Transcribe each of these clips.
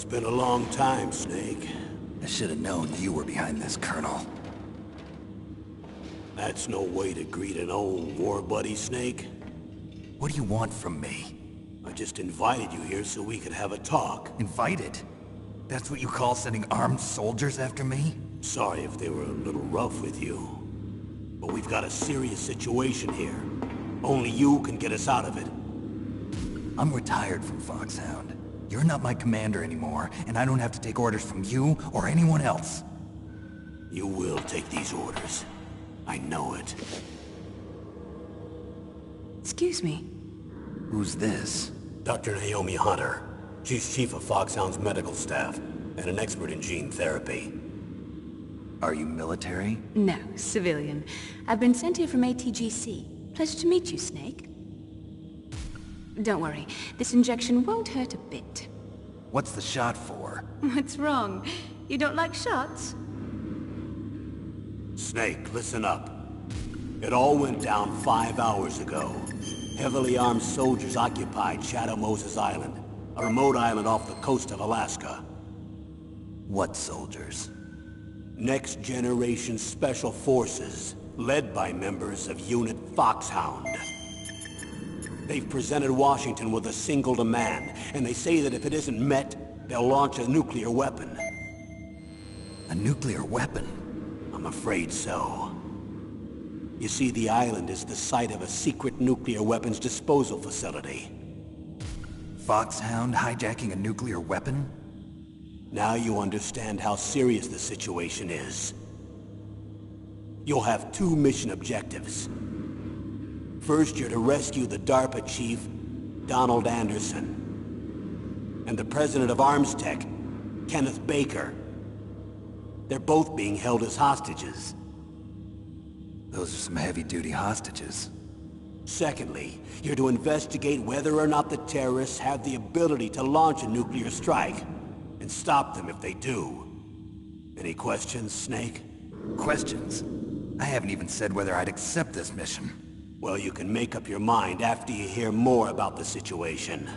been a long time, Snake. I should have known you were behind this, Colonel. That's no way to greet an old war buddy, Snake. What do you want from me? I just invited you here so we could have a talk. Invited? That's what you call sending armed soldiers after me? Sorry if they were a little rough with you. But we've got a serious situation here. Only you can get us out of it. I'm retired from Foxhound. You're not my commander anymore, and I don't have to take orders from you or anyone else. You will take these orders. I know it. Excuse me. Who's this? Dr. Naomi Hunter. She's chief of Foxhound's medical staff, and an expert in gene therapy. Are you military? No, civilian. I've been sent here from ATGC. Pleasure to meet you, Snake. Don't worry, this injection won't hurt a bit. What's the shot for? What's wrong? You don't like shots? Snake, listen up. It all went down 5 hours ago. Heavily armed soldiers occupied Shadow Moses Island, a remote island off the coast of Alaska. What soldiers? Next Generation Special Forces, led by members of Unit Foxhound. They've presented Washington with a single demand, and they say that if it isn't met, they'll launch a nuclear weapon. A nuclear weapon? I'm afraid so. You see, the island is the site of a secret nuclear weapons disposal facility. Foxhound hijacking a nuclear weapon? Now you understand how serious the situation is. You'll have 2 mission objectives. First, you're to rescue the DARPA chief, Donald Anderson, and the president of Armstech, Kenneth Baker. They're both being held as hostages. Those are some heavy-duty hostages. Secondly, you're to investigate whether or not the terrorists have the ability to launch a nuclear strike, and stop them if they do. Any questions, Snake? Questions? I haven't even said whether I'd accept this mission. Well, you can make up your mind after you hear more about the situation.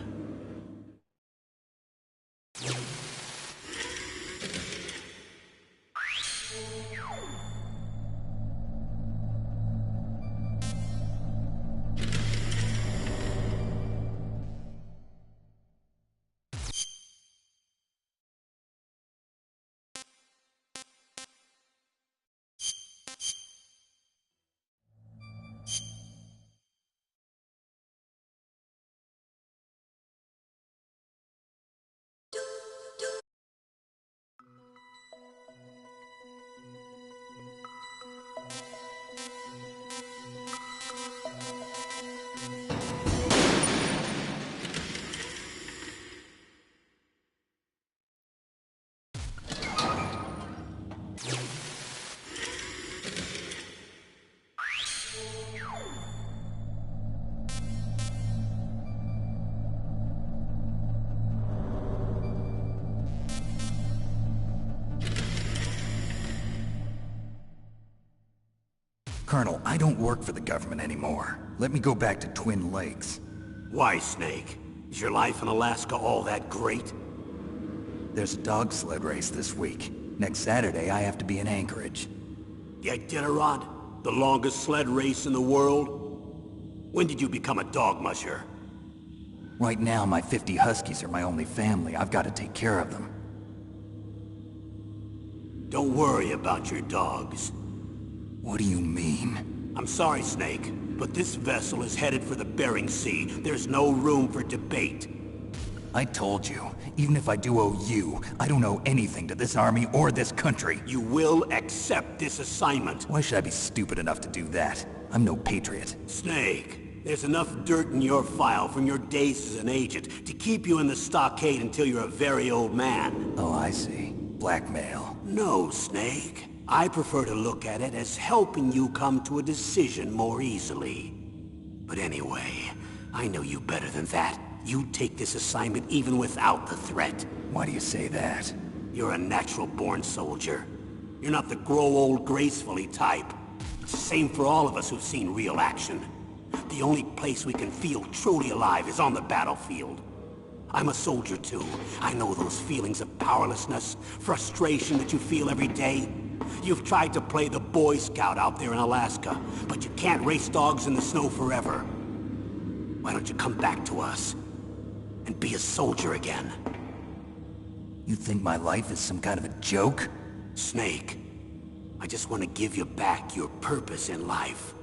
Colonel, I don't work for the government anymore. Let me go back to Twin Lakes. Why, Snake? Is your life in Alaska all that great? There's a dog sled race this week. Next Saturday, I have to be in Anchorage. The Iditarod? The longest sled race in the world? When did you become a dog musher? Right now, my 50 Huskies are my only family. I've got to take care of them. Don't worry about your dogs. What do you mean? I'm sorry, Snake, but this vessel is headed for the Bering Sea. There's no room for debate. I told you, even if I do owe you, I don't owe anything to this army or this country. You will accept this assignment. Why should I be stupid enough to do that? I'm no patriot. Snake, there's enough dirt in your file from your days as an agent to keep you in the stockade until you're a very old man. Oh, I see. Blackmail. No, Snake. I prefer to look at it as helping you come to a decision more easily. But anyway, I know you better than that. You'd take this assignment even without the threat. Why do you say that? You're a natural-born soldier. You're not the grow old gracefully type. It's the same for all of us who've seen real action. The only place we can feel truly alive is on the battlefield. I'm a soldier too. I know those feelings of powerlessness, frustration that you feel every day. You've tried to play the Boy Scout out there in Alaska, but you can't race dogs in the snow forever. Why don't you come back to us and be a soldier again? You think my life is some kind of a joke? Snake, I just want to give you back your purpose in life.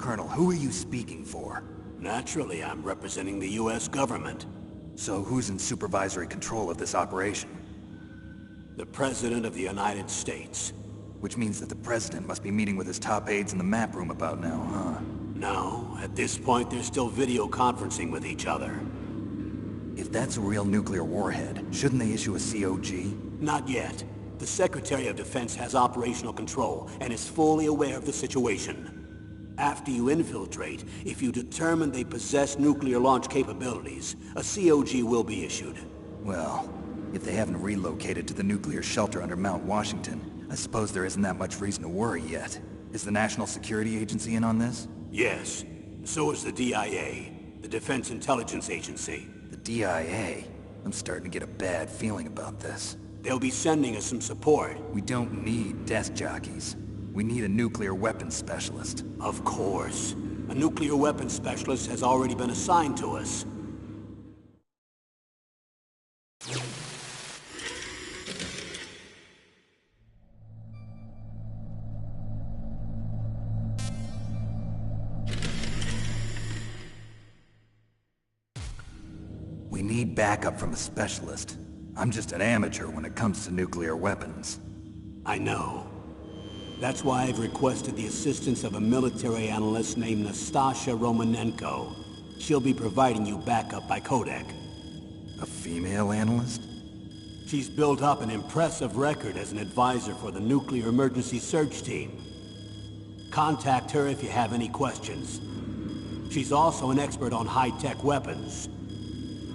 Colonel, who are you speaking for? Naturally, I'm representing the U.S. government. So who's in supervisory control of this operation? The President of the United States. Which means that the President must be meeting with his top aides in the map room about now, huh? No, at this point they're still video conferencing with each other. If that's a real nuclear warhead, shouldn't they issue a COG? Not yet. The Secretary of Defense has operational control and is fully aware of the situation. After you infiltrate, if you determine they possess nuclear launch capabilities, a COG will be issued. Well, if they haven't relocated to the nuclear shelter under Mount Washington, I suppose there isn't that much reason to worry yet. Is the National Security Agency in on this? Yes. So is the DIA, the Defense Intelligence Agency. The DIA? I'm starting to get a bad feeling about this. They'll be sending us some support. We don't need desk jockeys. We need a nuclear weapons specialist. Of course. A nuclear weapons specialist has already been assigned to us. We need backup from a specialist. I'm just an amateur when it comes to nuclear weapons. I know. That's why I've requested the assistance of a military analyst named Nastasha Romanenko. She'll be providing you backup by Kodak. A female analyst? She's built up an impressive record as an advisor for the Nuclear Emergency Search Team. Contact her if you have any questions. She's also an expert on high-tech weapons.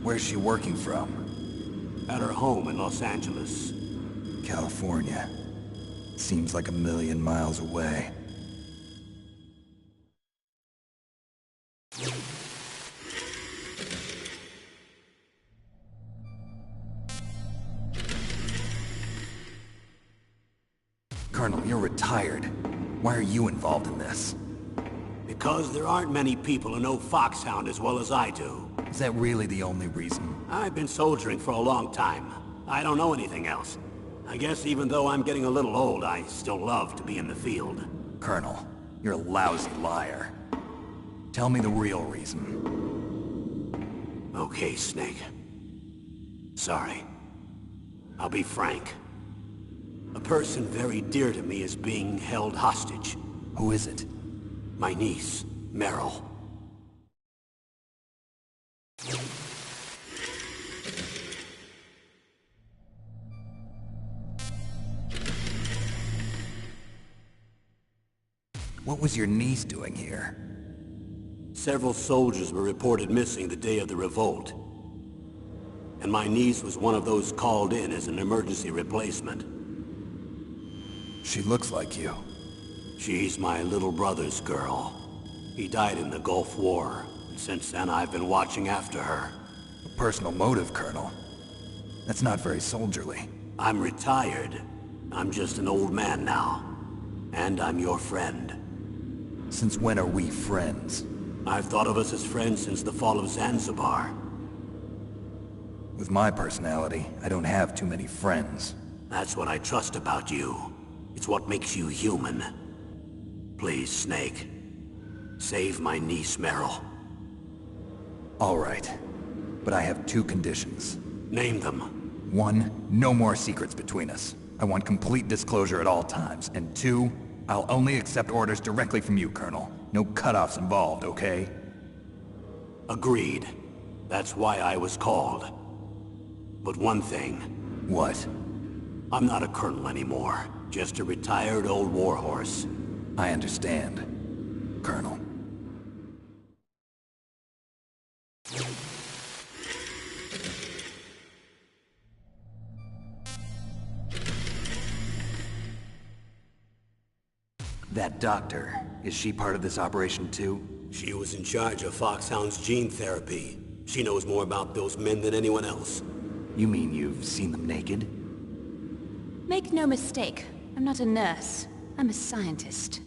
Where's she working from? At her home in Los Angeles. California. Seems like a million miles away. Colonel, you're retired. Why are you involved in this? Because there aren't many people who know Foxhound as well as I do. Is that really the only reason? I've been soldiering for a long time. I don't know anything else. I guess even though I'm getting a little old, I still love to be in the field. Colonel, you're a lousy liar. Tell me the real reason. Okay, Snake. Sorry. I'll be frank. A person very dear to me is being held hostage. Who is it? My niece, Meryl. What was your niece doing here? Several soldiers were reported missing the day of the revolt. And my niece was one of those called in as an emergency replacement. She looks like you. She's my little brother's girl. He died in the Gulf War. And since then, I've been watching after her. A personal motive, Colonel. That's not very soldierly. I'm retired. I'm just an old man now. And I'm your friend. Since when are we friends? I've thought of us as friends since the fall of Zanzibar. With my personality, I don't have too many friends. That's what I trust about you. It's what makes you human. Please, Snake. Save my niece, Meryl. All right. But I have two conditions. Name them. 1, no more secrets between us. I want complete disclosure at all times. And 2, I'll only accept orders directly from you, Colonel. No cutoffs involved, okay? Agreed. That's why I was called. But one thing. What? I'm not a colonel anymore. Just a retired old warhorse. I understand, Colonel. That doctor, is she part of this operation too? She was in charge of Foxhound's gene therapy. She knows more about those men than anyone else. You mean you've seen them naked? Make no mistake, I'm not a nurse. I'm a scientist.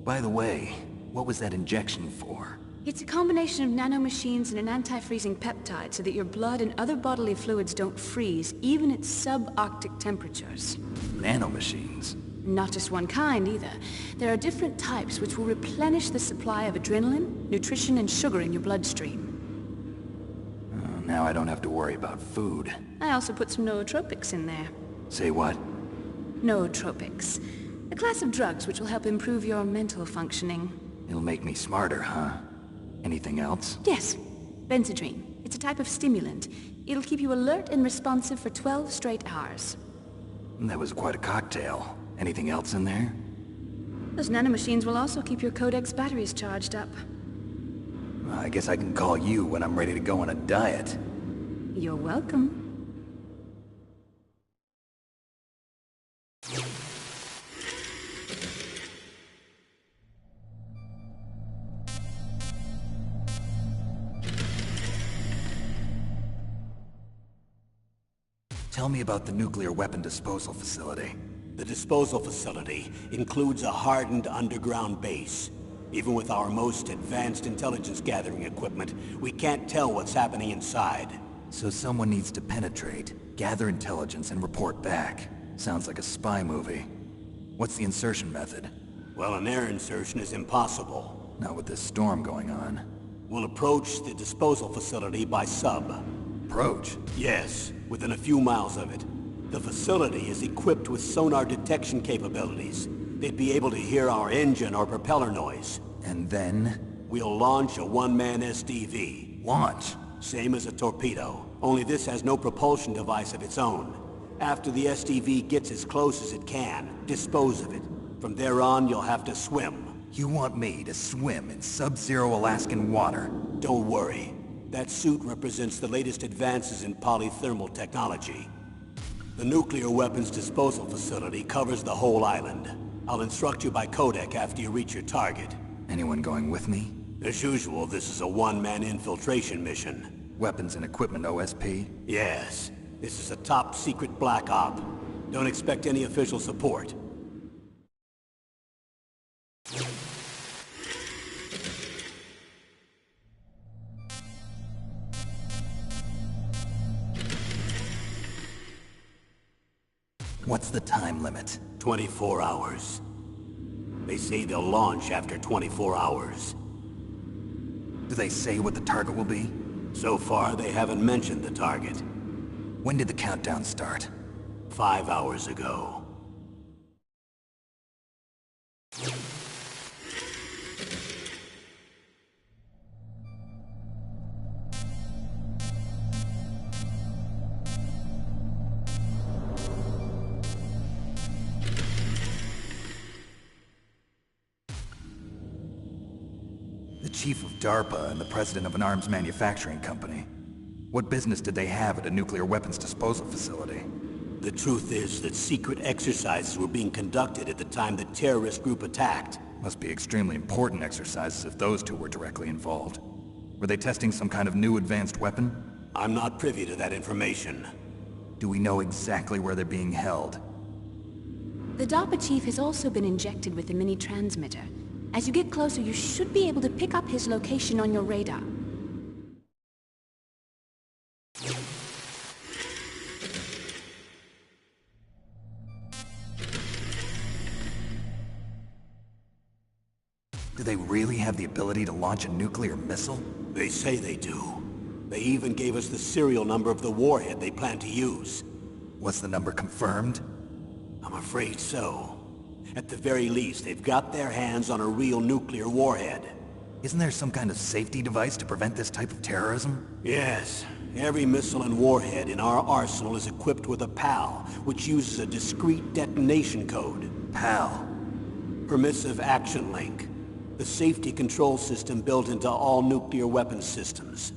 By the way, what was that injection for? It's a combination of nanomachines and an anti-freezing peptide so that your blood and other bodily fluids don't freeze, even at subarctic temperatures. Nanomachines? Not just one kind, either. There are different types which will replenish the supply of adrenaline, nutrition, and sugar in your bloodstream. Now I don't have to worry about food. I also put some nootropics in there. Say what? Nootropics. A class of drugs which will help improve your mental functioning. It'll make me smarter, huh? Anything else? Yes. Benzedrine. It's a type of stimulant. It'll keep you alert and responsive for 12 straight hours. That was quite a cocktail. Anything else in there? Those nanomachines will also keep your Codex batteries charged up. I guess I can call you when I'm ready to go on a diet. You're welcome. Tell me about the nuclear weapon disposal facility. The disposal facility includes a hardened underground base. Even with our most advanced intelligence gathering equipment, we can't tell what's happening inside. So someone needs to penetrate, gather intelligence, and report back. Sounds like a spy movie. What's the insertion method? Well, an air insertion is impossible. Not with this storm going on. We'll approach the disposal facility by sub. Approach? Yes, within a few miles of it. The facility is equipped with sonar detection capabilities. They'd be able to hear our engine or propeller noise. And then? We'll launch a one-man SDV. Launch? Same as a torpedo, only this has no propulsion device of its own. After the SDV gets as close as it can, dispose of it. From there on, you'll have to swim. You want me to swim in sub-zero Alaskan water? Don't worry. That suit represents the latest advances in polythermal technology. The nuclear weapons disposal facility covers the whole island. I'll instruct you by codec after you reach your target. Anyone going with me? As usual, this is a one-man infiltration mission. Weapons and equipment OSP? Yes. This is a top-secret black op. Don't expect any official support. What's the time limit? 24 hours. They say they'll launch after 24 hours. Do they say what the target will be? So far, they haven't mentioned the target. When did the countdown start? 5 hours ago. chief of DARPA and the president of an arms manufacturing company. What business did they have at a nuclear weapons disposal facility? The truth is that secret exercises were being conducted at the time the terrorist group attacked. Must be extremely important exercises if those two were directly involved. Were they testing some kind of new advanced weapon? I'm not privy to that information. Do we know exactly where they're being held? The DARPA chief has also been injected with a mini-transmitter. As you get closer, you should be able to pick up his location on your radar. Do they really have the ability to launch a nuclear missile? They say they do. They even gave us the serial number of the warhead they plan to use. Was the number confirmed? I'm afraid so. At the very least, they've got their hands on a real nuclear warhead. Isn't there some kind of safety device to prevent this type of terrorism? Yes. Every missile and warhead in our arsenal is equipped with a PAL, which uses a discrete detonation code. PAL. Permissive Action Link. The safety control system built into all nuclear weapons systems.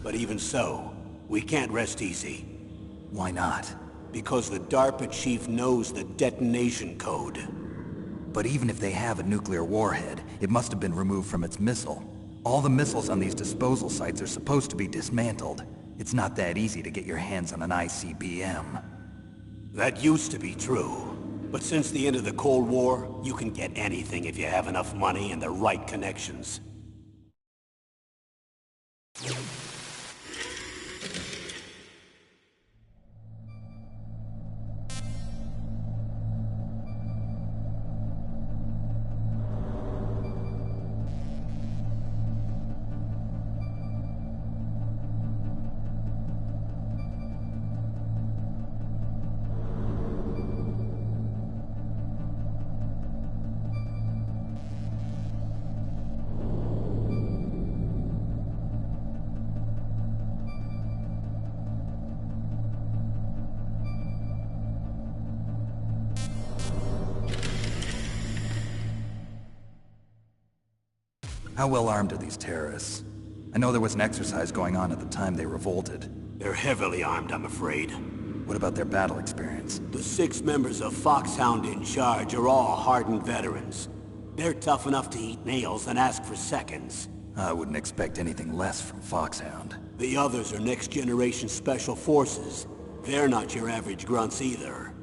But even so, we can't rest easy. Why not? Because the DARPA chief knows the detonation code. But even if they have a nuclear warhead, it must have been removed from its missile. All the missiles on these disposal sites are supposed to be dismantled. It's not that easy to get your hands on an ICBM. That used to be true. But since the end of the Cold War, you can get anything if you have enough money and the right connections. How well armed are these terrorists? I know there was an exercise going on at the time they revolted. They're heavily armed, I'm afraid. What about their battle experience? The 6 members of Foxhound in charge are all hardened veterans. They're tough enough to eat nails and ask for seconds. I wouldn't expect anything less from Foxhound. The others are next-generation special forces. They're not your average grunts either.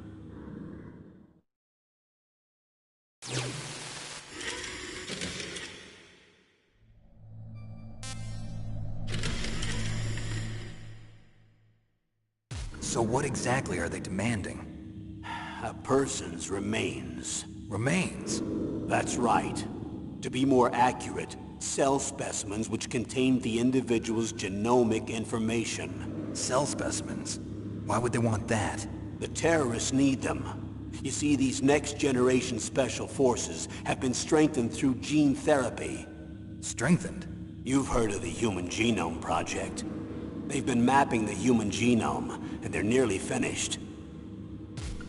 So what exactly are they demanding? A person's remains. Remains? That's right. To be more accurate, cell specimens which contain the individual's genomic information. Cell specimens? Why would they want that? The terrorists need them. You see, these next-generation special forces have been strengthened through gene therapy. Strengthened? You've heard of the Human Genome Project. They've been mapping the human genome, and they're nearly finished.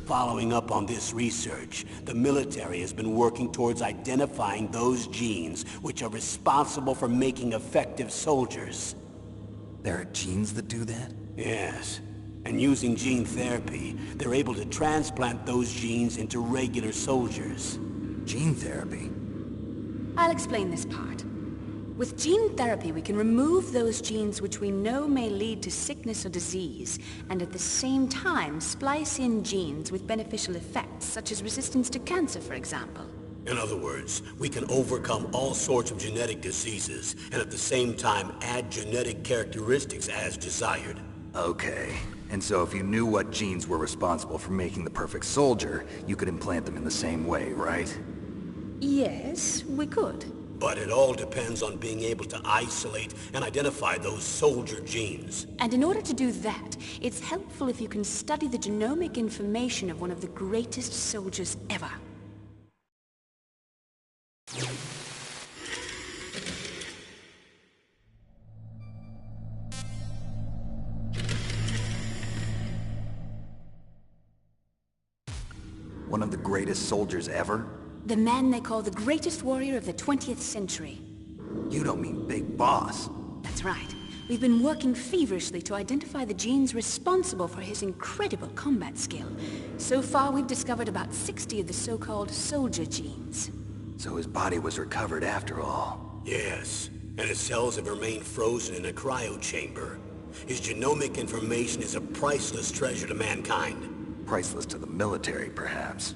Following up on this research, the military has been working towards identifying those genes which are responsible for making effective soldiers. There are genes that do that? Yes. And using gene therapy, they're able to transplant those genes into regular soldiers. Gene therapy? I'll explain this part. With gene therapy, we can remove those genes which we know may lead to sickness or disease, and at the same time splice in genes with beneficial effects, such as resistance to cancer, for example. In other words, we can overcome all sorts of genetic diseases, and at the same time add genetic characteristics as desired. Okay. And so if you knew what genes were responsible for making the perfect soldier, you could implant them in the same way, right? Yes, we could. But it all depends on being able to isolate and identify those soldier genes. And in order to do that, it's helpful if you can study the genomic information of one of the greatest soldiers ever. One of the greatest soldiers ever? The man they call the greatest warrior of the 20th century. You don't mean Big Boss. That's right. We've been working feverishly to identify the genes responsible for his incredible combat skill. So far, we've discovered about 60 of the so-called soldier genes. So his body was recovered after all. Yes, and his cells have remained frozen in a cryo chamber. His genomic information is a priceless treasure to mankind. Priceless to the military, perhaps.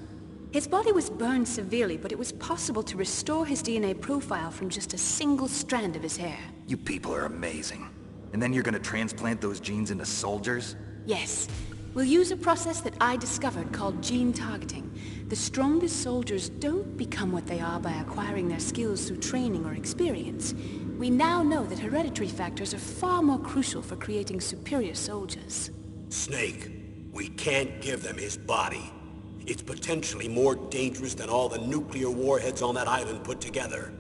His body was burned severely, but it was possible to restore his DNA profile from just a single strand of his hair. You people are amazing. And then you're gonna transplant those genes into soldiers? Yes. We'll use a process that I discovered called gene targeting. The strongest soldiers don't become what they are by acquiring their skills through training or experience. We now know that hereditary factors are far more crucial for creating superior soldiers. Snake, we can't give them his body. It's potentially more dangerous than all the nuclear warheads on that island put together.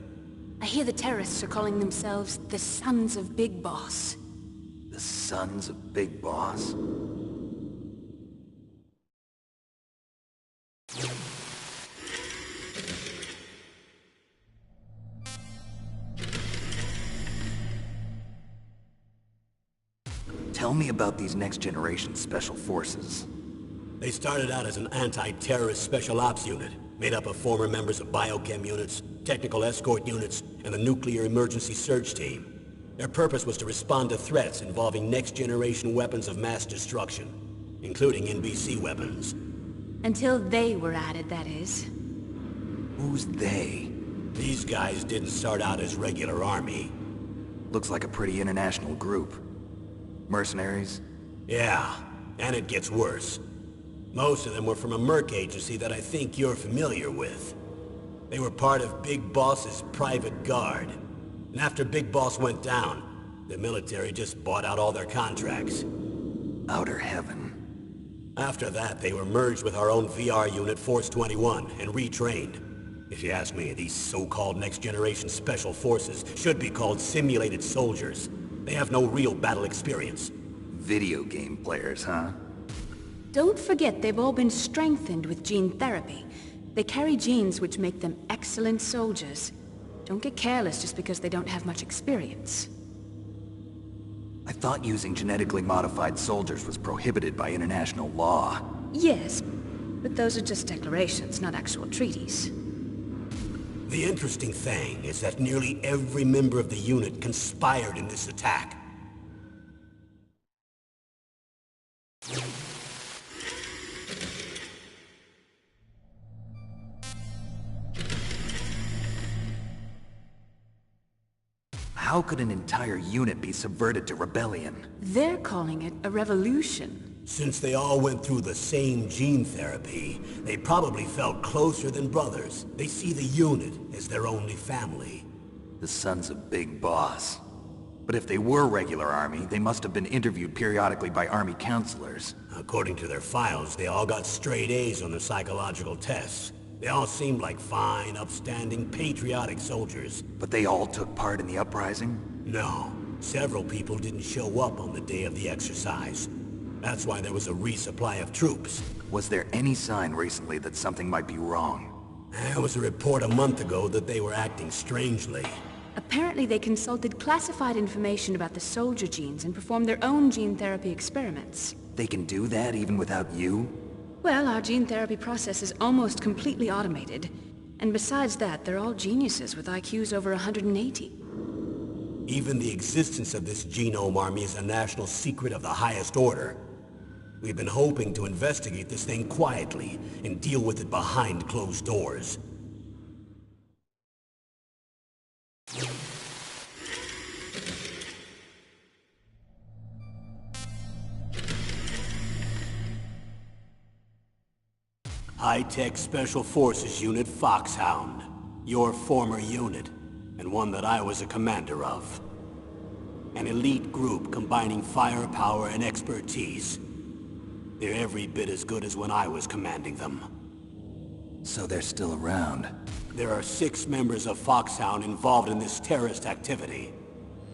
I hear the terrorists are calling themselves the Sons of Big Boss. The Sons of Big Boss? Tell me about these next-generation special forces. They started out as an anti-terrorist special ops unit, made up of former members of biochem units, technical escort units, and the nuclear emergency search team. Their purpose was to respond to threats involving next-generation weapons of mass destruction, including NBC weapons. Until they were added, that is. Who's they? These guys didn't start out as regular army. Looks like a pretty international group. Mercenaries? Yeah, and it gets worse. Most of them were from a merc agency that I think you're familiar with. They were part of Big Boss's private guard. And after Big Boss went down, the military just bought out all their contracts. Outer heaven. After that, they were merged with our own VR unit, Force 21, and retrained. If you ask me, these so-called next-generation special forces should be called simulated soldiers. They have no real battle experience. Video game players, huh? Don't forget they've all been strengthened with gene therapy. They carry genes which make them excellent soldiers. Don't get careless just because they don't have much experience. I thought using genetically modified soldiers was prohibited by international law. Yes, but those are just declarations, not actual treaties. The interesting thing is that nearly every member of the unit conspired in this attack. How could an entire unit be subverted to rebellion? They're calling it a revolution. Since they all went through the same gene therapy, they probably felt closer than brothers. They see the unit as their only family. The Sons of Big Boss. But if they were regular army, they must have been interviewed periodically by army counselors. According to their files, they all got straight A's on their psychological tests. They all seemed like fine, upstanding, patriotic soldiers. But they all took part in the uprising? No. Several people didn't show up on the day of the exercise. That's why there was a resupply of troops. Was there any sign recently that something might be wrong? There was a report a month ago that they were acting strangely. Apparently they consulted classified information about the soldier genes and performed their own gene therapy experiments. They can do that even without you? Well, our gene therapy process is almost completely automated. And besides that, they're all geniuses with IQs over 180. Even the existence of this genome army is a national secret of the highest order. We've been hoping to investigate this thing quietly and deal with it behind closed doors. High-Tech Special Forces Unit Foxhound. Your former unit, and one that I was a commander of. An elite group combining firepower and expertise. They're every bit as good as when I was commanding them. So they're still around. There are 6 members of Foxhound involved in this terrorist activity.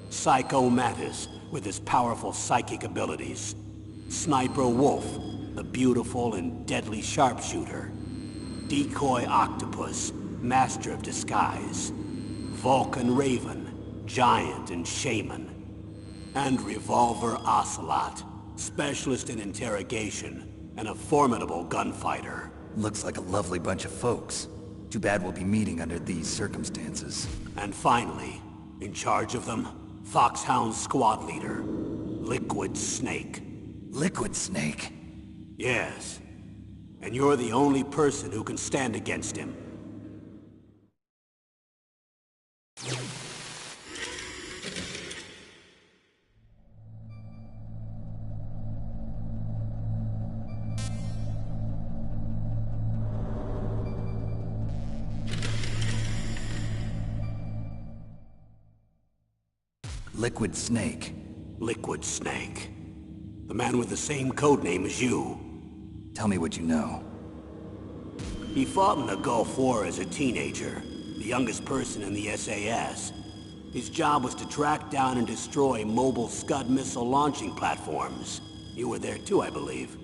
Psycho Mantis, with his powerful psychic abilities. Sniper Wolf, the beautiful and deadly sharpshooter. Decoy Octopus, master of disguise. Vulcan Raven, Giant and Shaman. And Revolver Ocelot, specialist in interrogation and a formidable gunfighter. Looks like a lovely bunch of folks. Too bad we'll be meeting under these circumstances. And finally, in charge of them, Foxhound squad leader, Liquid Snake. Liquid Snake? Yes. And you're the only person who can stand against him. Liquid Snake. Liquid Snake. The man with the same codename as you. Tell me what you know. He fought in the Gulf War as a teenager, the youngest person in the SAS. His job was to track down and destroy mobile Scud missile launching platforms. You were there too, I believe.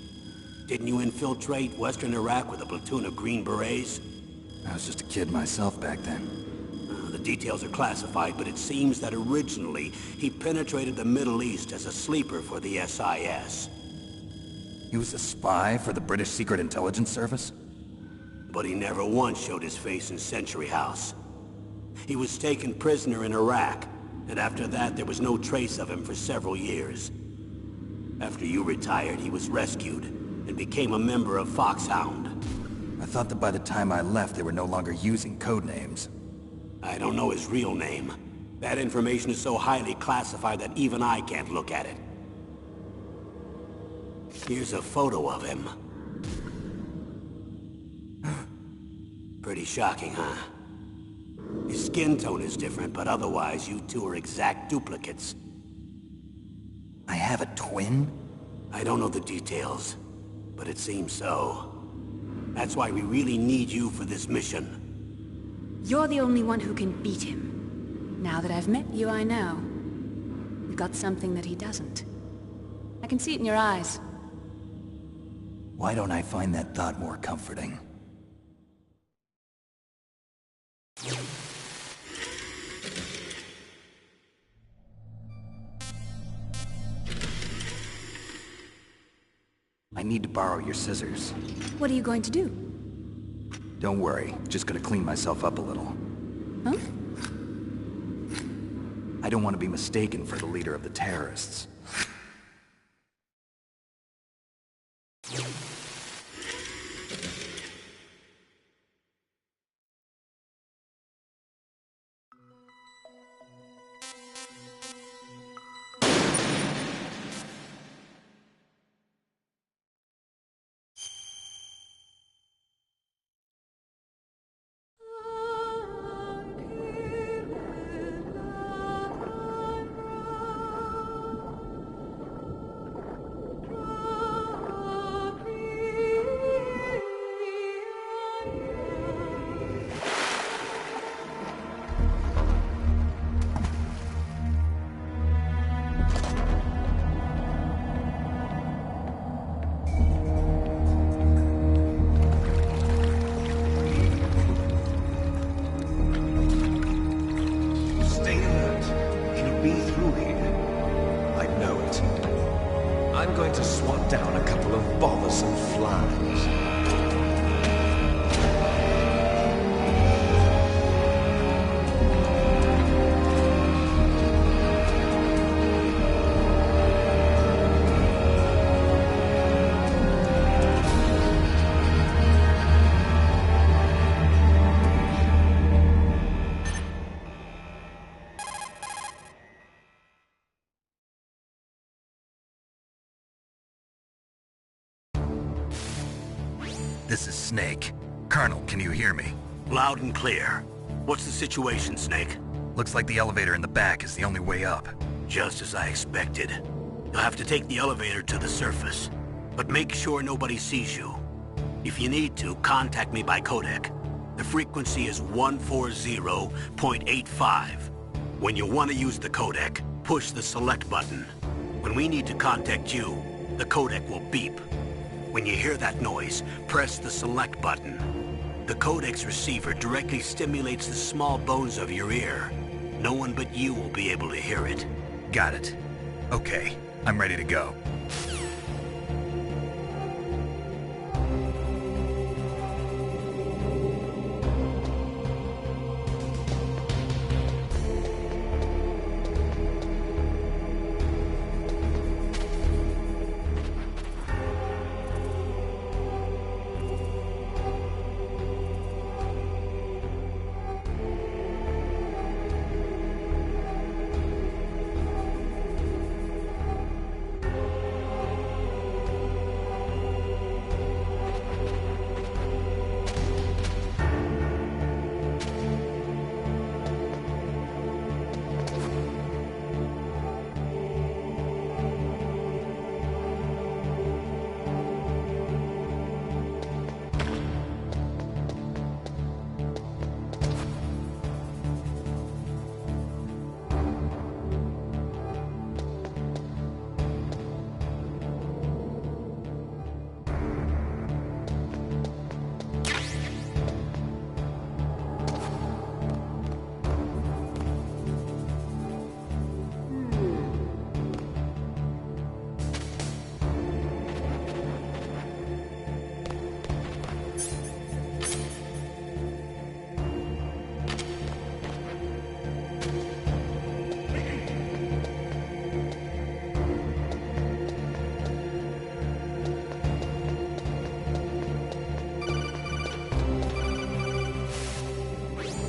Didn't you infiltrate Western Iraq with a platoon of Green Berets? I was just a kid myself back then. The details are classified, but it seems that originally he penetrated the Middle East as a sleeper for the SIS. He was a spy for the British Secret Intelligence Service? But he never once showed his face in Century House. He was taken prisoner in Iraq, and after that there was no trace of him for several years. After you retired, he was rescued and became a member of Foxhound. I thought that by the time I left they were no longer using codenames. I don't know his real name. That information is so highly classified that even I can't look at it. Here's a photo of him. Pretty shocking, huh? His skin tone is different, but otherwise you two are exact duplicates. I have a twin? I don't know the details, but it seems so. That's why we really need you for this mission. You're the only one who can beat him. Now that I've met you, I know. You've got something that he doesn't. I can see it in your eyes. Why don't I find that thought more comforting? I need to borrow your scissors. What are you going to do? Don't worry, just gonna clean myself up a little. Huh? I don't want to be mistaken for the leader of the terrorists. I'm going to swat down a couple of bothersome flies. This is Snake. Colonel, can you hear me? Loud and clear. What's the situation, Snake? Looks like the elevator in the back is the only way up. Just as I expected. You'll have to take the elevator to the surface. But make sure nobody sees you. If you need to, contact me by codec. The frequency is 140.85. When you want to use the codec, push the select button. When we need to contact you, the codec will beep. When you hear that noise, press the select button. The codec's receiver directly stimulates the small bones of your ear. No one but you will be able to hear it. Got it. Okay, I'm ready to go.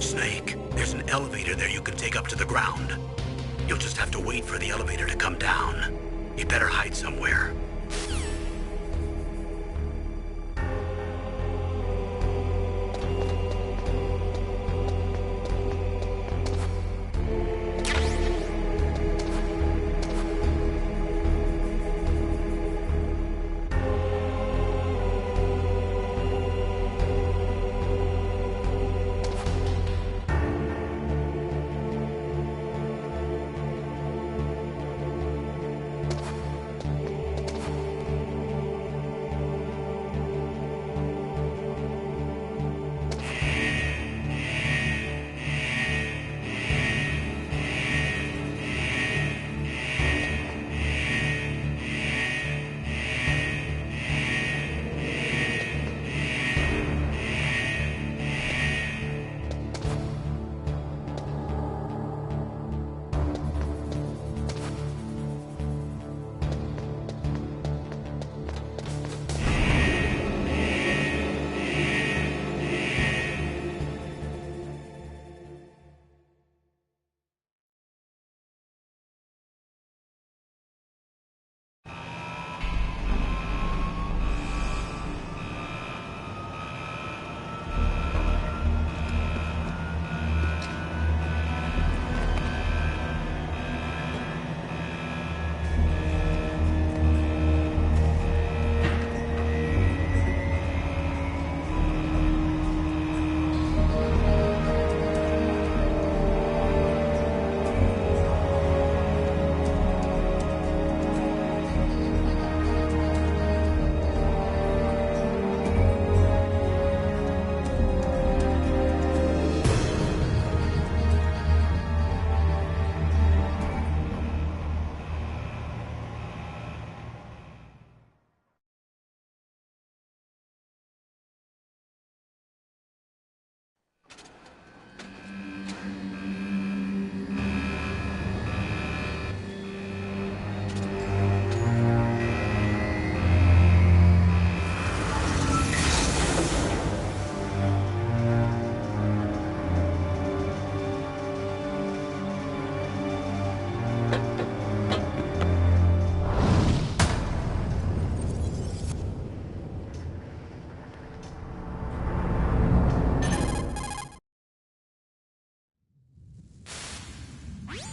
Snake, there's an elevator there you can take up to the ground. You'll just have to wait for the elevator to come down. You better hide somewhere.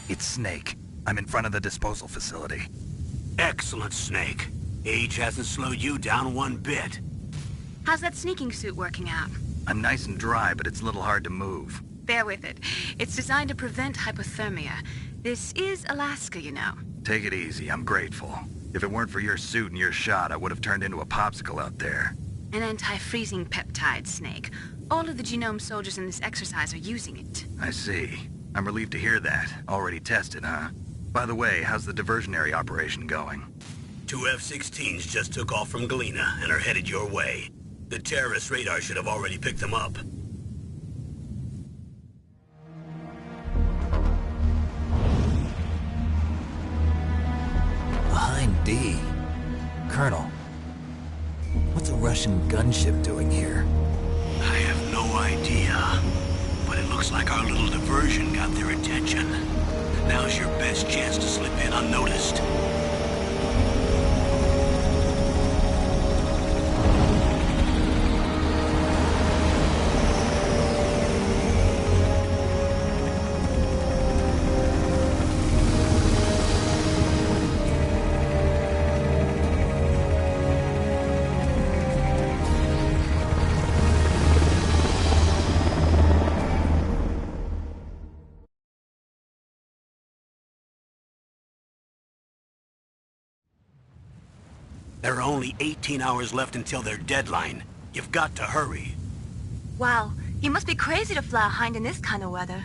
It's Snake. I'm in front of the disposal facility. Excellent, Snake. Age hasn't slowed you down one bit. How's that sneaking suit working out? I'm nice and dry, but it's a little hard to move. Bear with it. It's designed to prevent hypothermia. This is Alaska, you know. Take it easy, I'm grateful. If it weren't for your suit and your shot, I would have turned into a popsicle out there. An anti-freezing peptide, Snake. All of the genome soldiers in this exercise are using it. I see. I'm relieved to hear that. Already tested, huh? By the way, how's the diversionary operation going? 2 F-16s just took off from Galena and are headed your way. The terrorist radar should have already picked them up. Behind D. Colonel, what's a Russian gunship doing here? I have no idea, but it looks like our little diversion got their attention. Now's your best chance to slip in unnoticed. There are only 18 hours left until their deadline. You've got to hurry. Wow, you must be crazy to fly a hind in this kind of weather.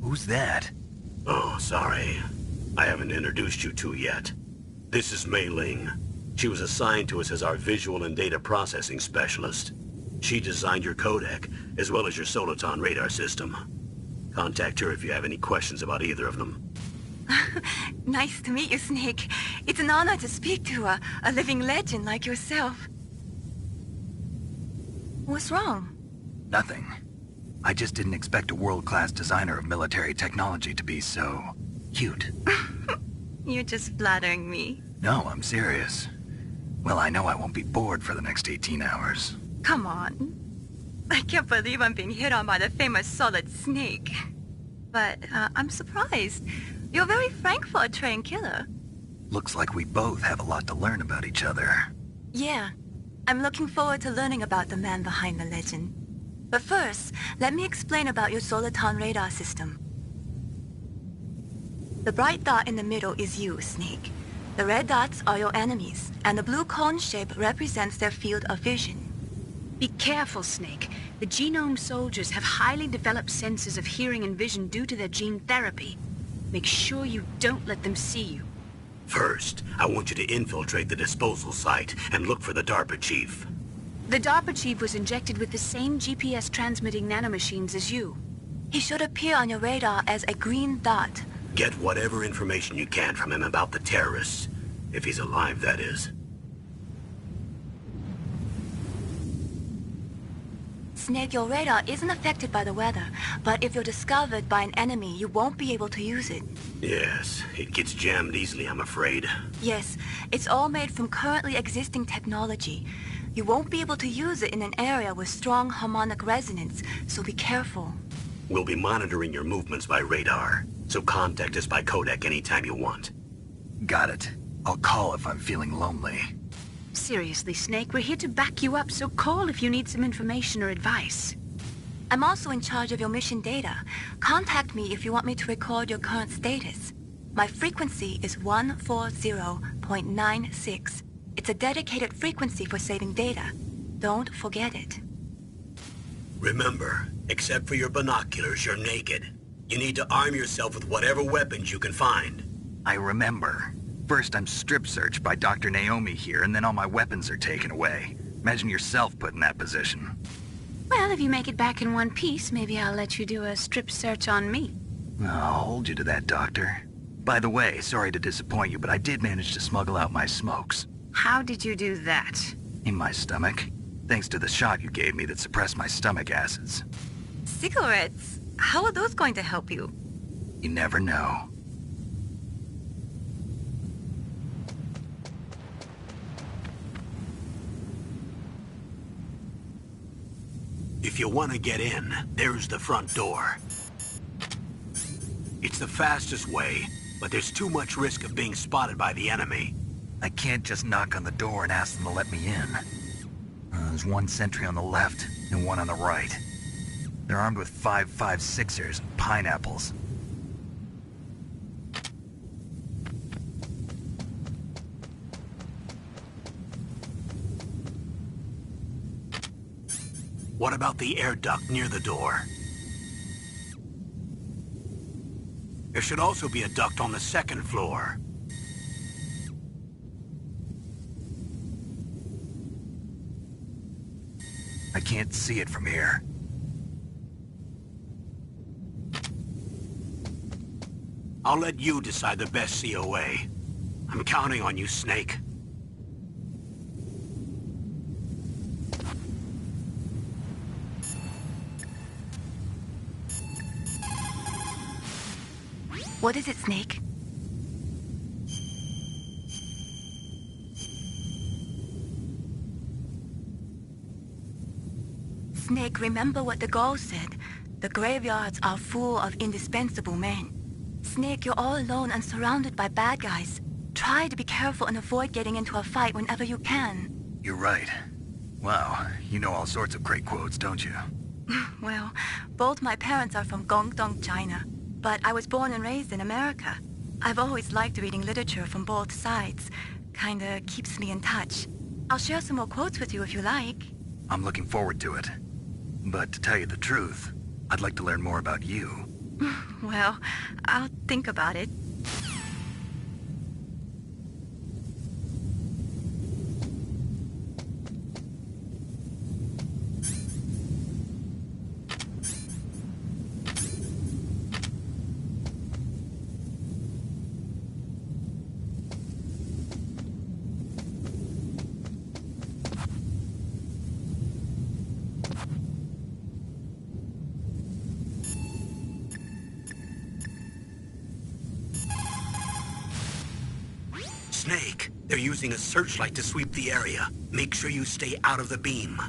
Who's that? Oh, sorry. I haven't introduced you to yet. This is Mei Ling. She was assigned to us as our visual and data processing specialist. She designed your codec, as well as your Soliton radar system. Contact her if you have any questions about either of them. Nice to meet you, Snake. It's an honor to speak to a living legend like yourself. What's wrong? Nothing. I just didn't expect a world-class designer of military technology to be so cute. You're just flattering me. No, I'm serious. Well, I know I won't be bored for the next 18 hours. Come on. I can't believe I'm being hit on by the famous Solid Snake. But I'm surprised. You're very frank for a trained killer. Looks like we both have a lot to learn about each other. Yeah. I'm looking forward to learning about the man behind the legend. But first, let me explain about your Soliton radar system. The bright dot in the middle is you, Snake. The red dots are your enemies, and the blue cone shape represents their field of vision. Be careful, Snake. The genome soldiers have highly developed senses of hearing and vision due to their gene therapy. Make sure you don't let them see you. First, I want you to infiltrate the disposal site and look for the DARPA chief. The DARPA chief was injected with the same GPS transmitting nanomachines as you. He should appear on your radar as a green dot. Get whatever information you can from him about the terrorists. If he's alive, that is. Snake, your radar isn't affected by the weather, but if you're discovered by an enemy, you won't be able to use it. Yes, it gets jammed easily, I'm afraid. Yes, it's all made from currently existing technology. You won't be able to use it in an area with strong harmonic resonance, so be careful. We'll be monitoring your movements by radar, so contact us by codec anytime you want. Got it. I'll call if I'm feeling lonely. Seriously, Snake, we're here to back you up, so call if you need some information or advice. I'm also in charge of your mission data. Contact me if you want me to record your current status. My frequency is 140.96. It's a dedicated frequency for saving data. Don't forget it. Remember, except for your binoculars, you're naked. You need to arm yourself with whatever weapons you can find. I remember. First, I'm strip searched by Dr. Naomi here, and then all my weapons are taken away. Imagine yourself put in that position. Well, if you make it back in one piece, maybe I'll let you do a strip search on me. I'll hold you to that, Doctor. By the way, sorry to disappoint you, but I did manage to smuggle out my smokes. How did you do that? In my stomach. Thanks to the shot you gave me that suppressed my stomach acids. Cigarettes? How are those going to help you? You never know. If you want to get in, there's the front door. It's the fastest way, but there's too much risk of being spotted by the enemy. I can't just knock on the door and ask them to let me in. There's one sentry on the left and one on the right. They're armed with 5.56ers and pineapples. What about the air duct near the door? There should also be a duct on the second floor. I can't see it from here. I'll let you decide the best COA. I'm counting on you, Snake. What is it, Snake? Snake, remember what the Gaul said. The graveyards are full of indispensable men. Snake, you're all alone and surrounded by bad guys. Try to be careful and avoid getting into a fight whenever you can. You're right. Wow, you know all sorts of great quotes, don't you? Well, both my parents are from Guangdong, China. But I was born and raised in America. I've always liked reading literature from both sides. Kinda keeps me in touch. I'll share some more quotes with you if you like. I'm looking forward to it. But to tell you the truth, I'd like to learn more about you. Well, I'll think about it. Snake, they're using a searchlight to sweep the area. Make sure you stay out of the beam.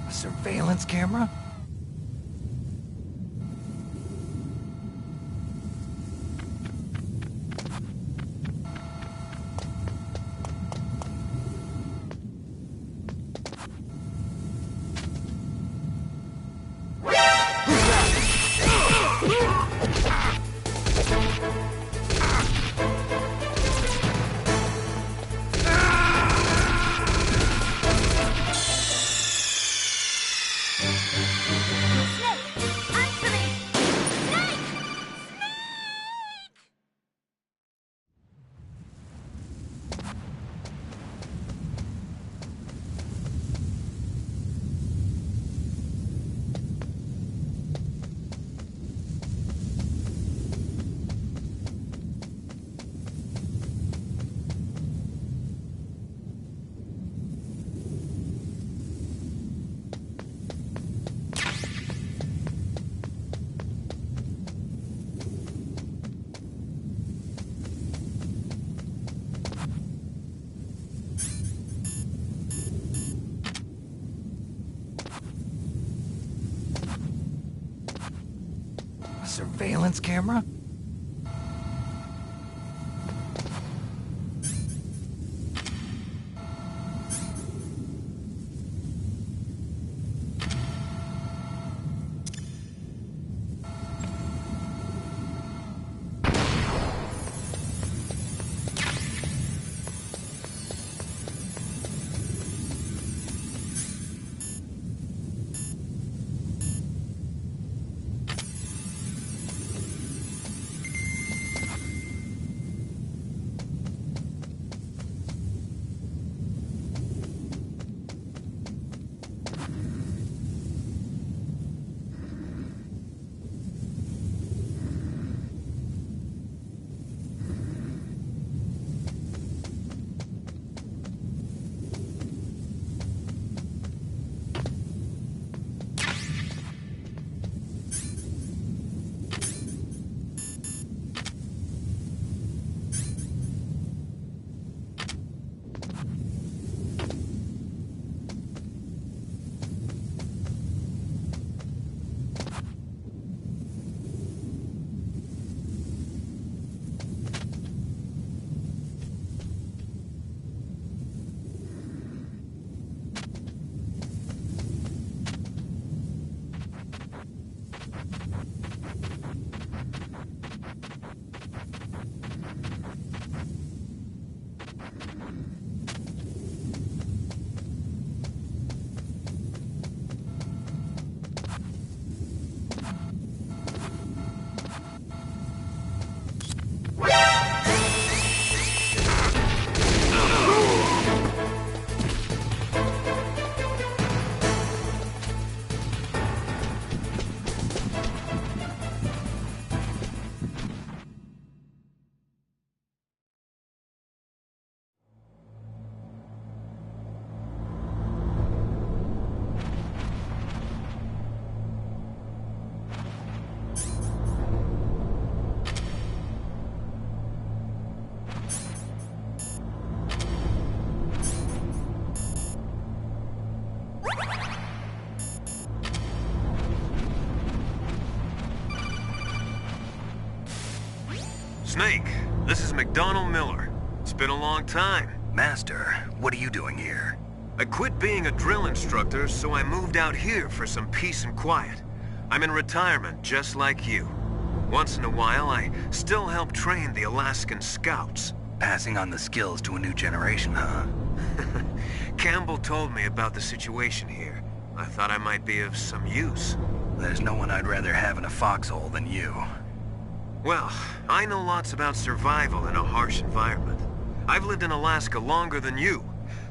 A surveillance camera? A surveillance camera? Snake, this is McDonald Miller. It's been a long time. Master, what are you doing here? I quit being a drill instructor, so I moved out here for some peace and quiet. I'm in retirement, just like you. Once in a while, I still help train the Alaskan Scouts. Passing on the skills to a new generation, huh? Campbell told me about the situation here. I thought I might be of some use. There's no one I'd rather have in a foxhole than you. Well, I know lots about survival in a harsh environment. I've lived in Alaska longer than you,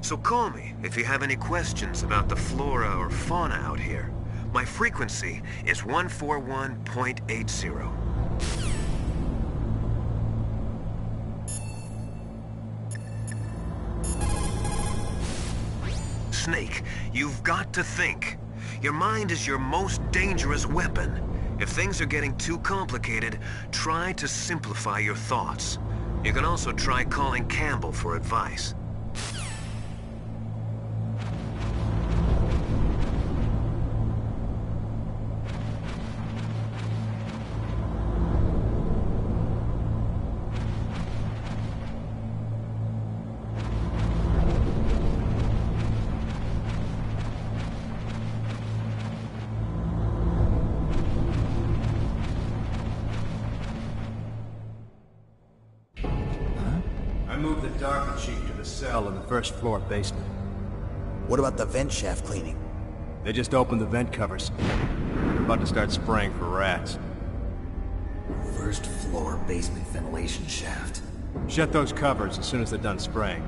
so call me if you have any questions about the flora or fauna out here. My frequency is 141.80. Snake, you've got to think. Your mind is your most dangerous weapon. If things are getting too complicated, try to simplify your thoughts. You can also try calling Campbell for advice. I moved the DARPA chief to the cell in the first floor basement. What about the vent shaft cleaning? They just opened the vent covers. They're about to start spraying for rats. First floor basement ventilation shaft. Shut those covers as soon as they're done spraying.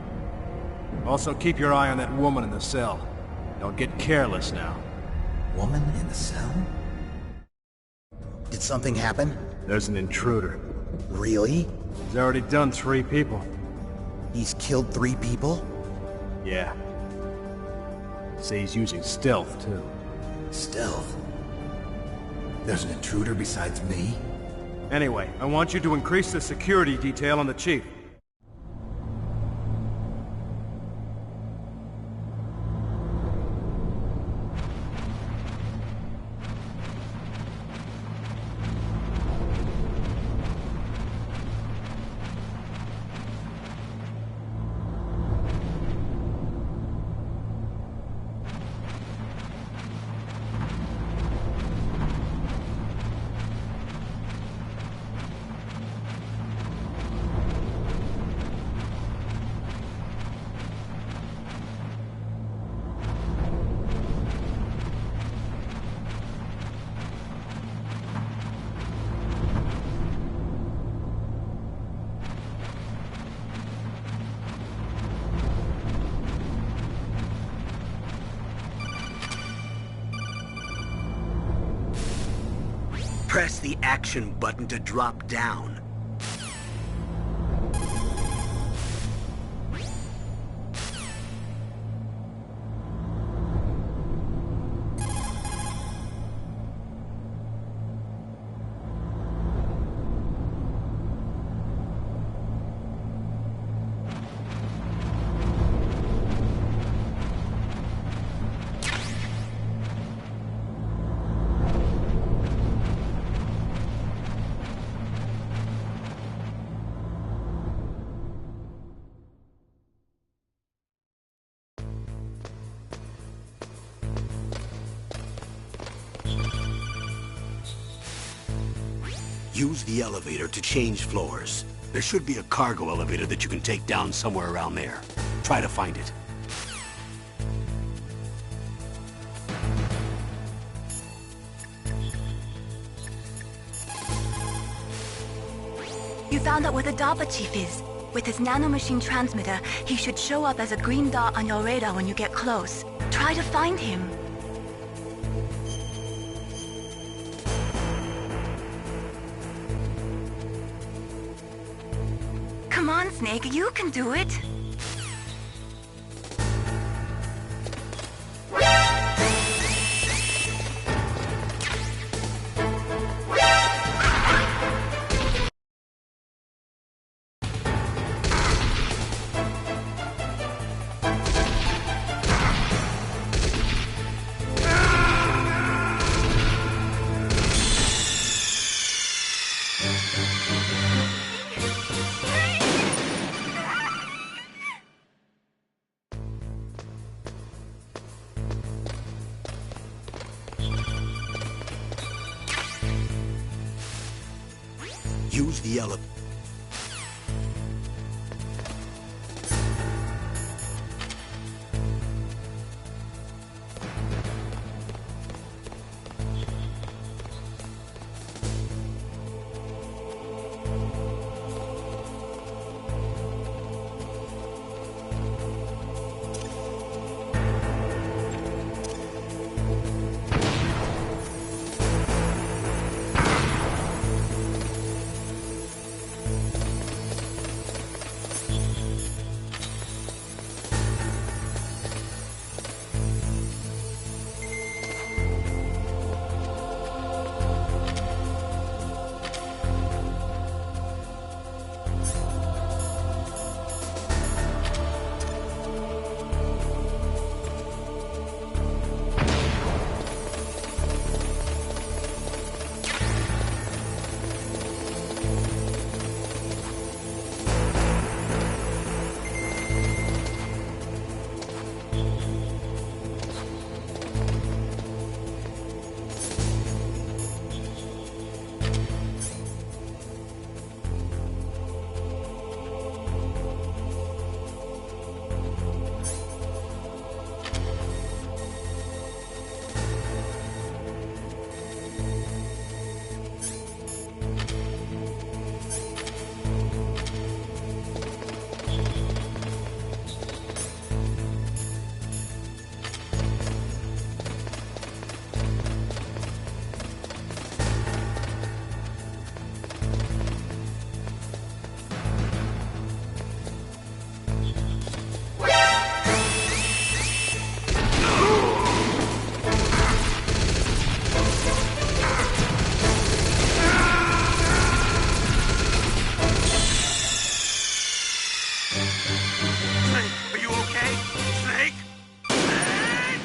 Also, keep your eye on that woman in the cell. Don't get careless now. Woman in the cell? Did something happen? There's an intruder. Really? He's already done 3 people. He's killed 3 people? Yeah. Say he's using stealth, too. Stealth? There's an intruder besides me? Anyway, I want you to increase the security detail on the chief. Press the action button to drop down. Use the elevator to change floors. There should be a cargo elevator that you can take down somewhere around there. Try to find it. You found out where the DARPA chief is. With his nanomachine transmitter, he should show up as a green dot on your radar when you get close. Try to find him. Come on, Snake, you can do it. Use the elevator. Snake, are you okay? Snake? Snake!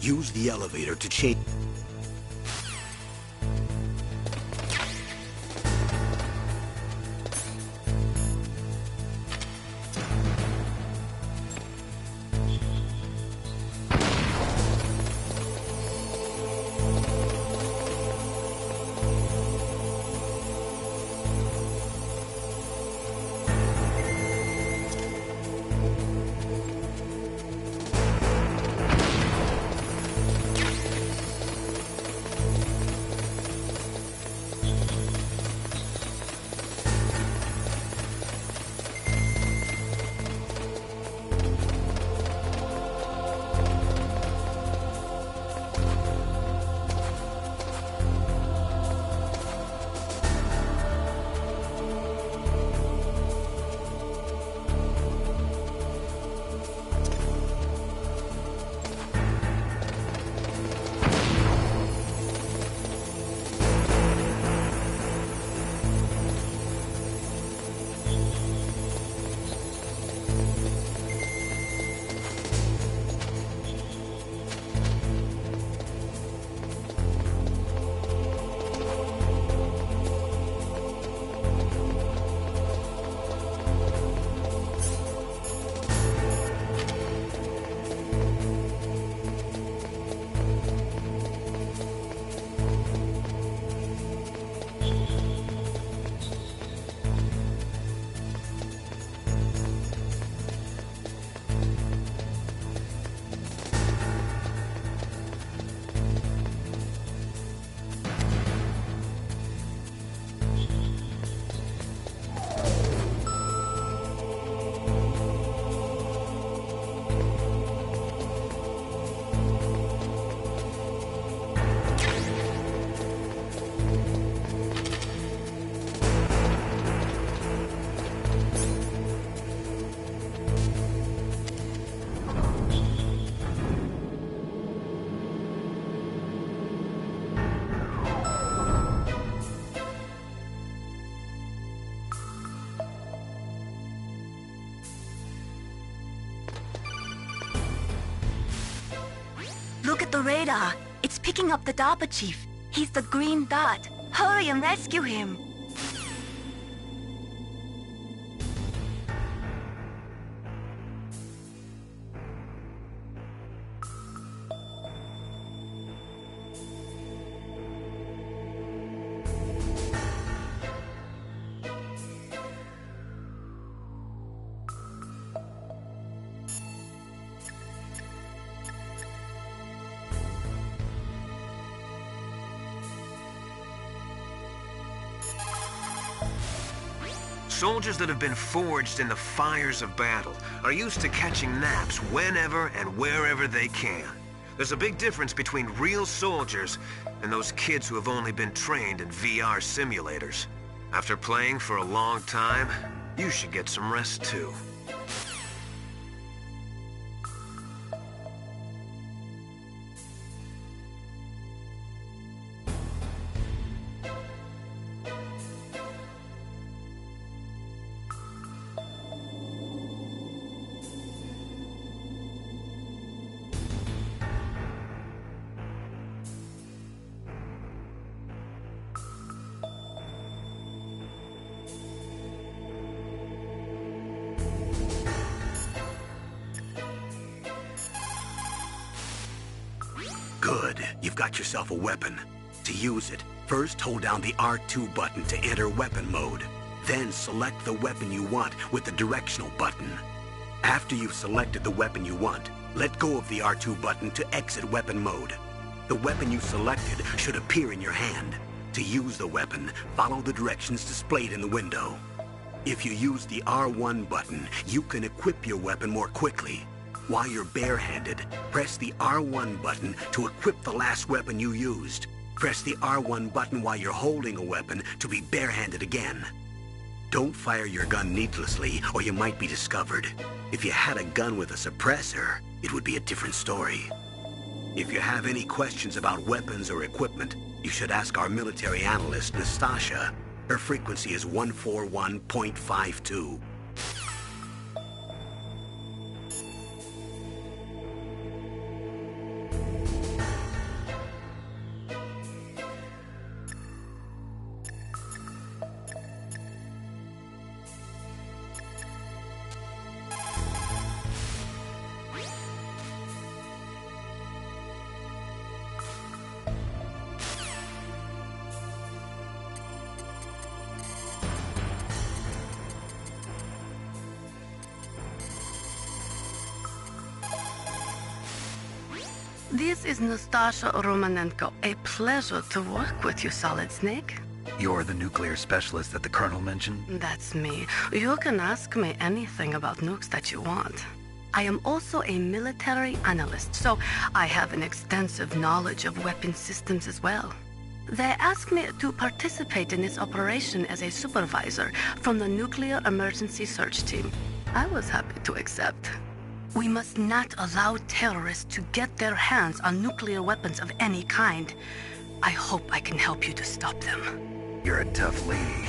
Use the elevator to change. Look at the radar. It's picking up the DARPA chief. He's the green dot. Hurry and rescue him. Soldiers that have been forged in the fires of battle are used to catching naps whenever and wherever they can. There's a big difference between real soldiers and those kids who have only been trained in VR simulators. After playing for a long time, you should get some rest too. Good. You've got yourself a weapon. To use it, first hold down the R2 button to enter weapon mode. Then select the weapon you want with the directional button. After you've selected the weapon you want, let go of the R2 button to exit weapon mode. The weapon you selected should appear in your hand. To use the weapon, follow the directions displayed in the window. If you use the R1 button, you can equip your weapon more quickly. While you're barehanded, press the R1 button to equip the last weapon you used. Press the R1 button while you're holding a weapon to be barehanded again. Don't fire your gun needlessly, or you might be discovered. If you had a gun with a suppressor, it would be a different story. If you have any questions about weapons or equipment, you should ask our military analyst, Nastasha. Her frequency is 141.52. This is Nastasha Romanenko. A pleasure to work with you, Solid Snake. You're the nuclear specialist that the Colonel mentioned? That's me. You can ask me anything about nukes that you want. I am also a military analyst, so I have an extensive knowledge of weapon systems as well. They asked me to participate in this operation as a supervisor from the Nuclear Emergency Search Team. I was happy to accept. We must not allow terrorists to get their hands on nuclear weapons of any kind. I hope I can help you to stop them. You're a tough lady.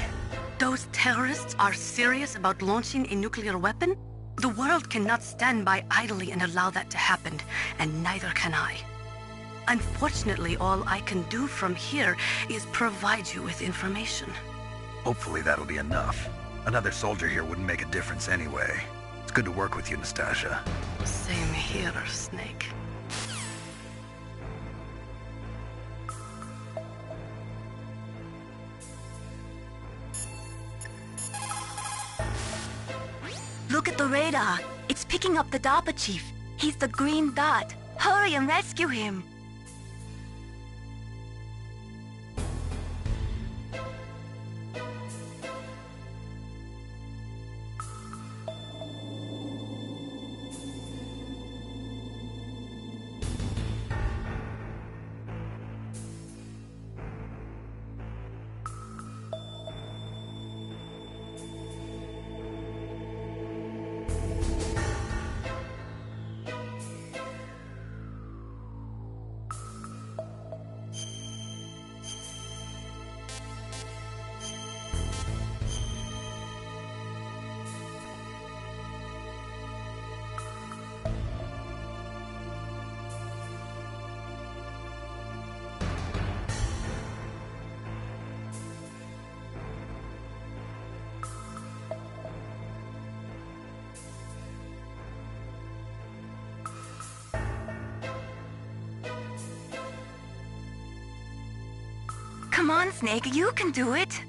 Those terrorists are serious about launching a nuclear weapon? The world cannot stand by idly and allow that to happen, and neither can I. Unfortunately, all I can do from here is provide you with information. Hopefully that'll be enough. Another soldier here wouldn't make a difference anyway. It's good to work with you, Nastasha. Same here, Snake. Look at the radar. It's picking up the DARPA chief. He's the green dot. Hurry and rescue him. Come on, Snake, you can do it.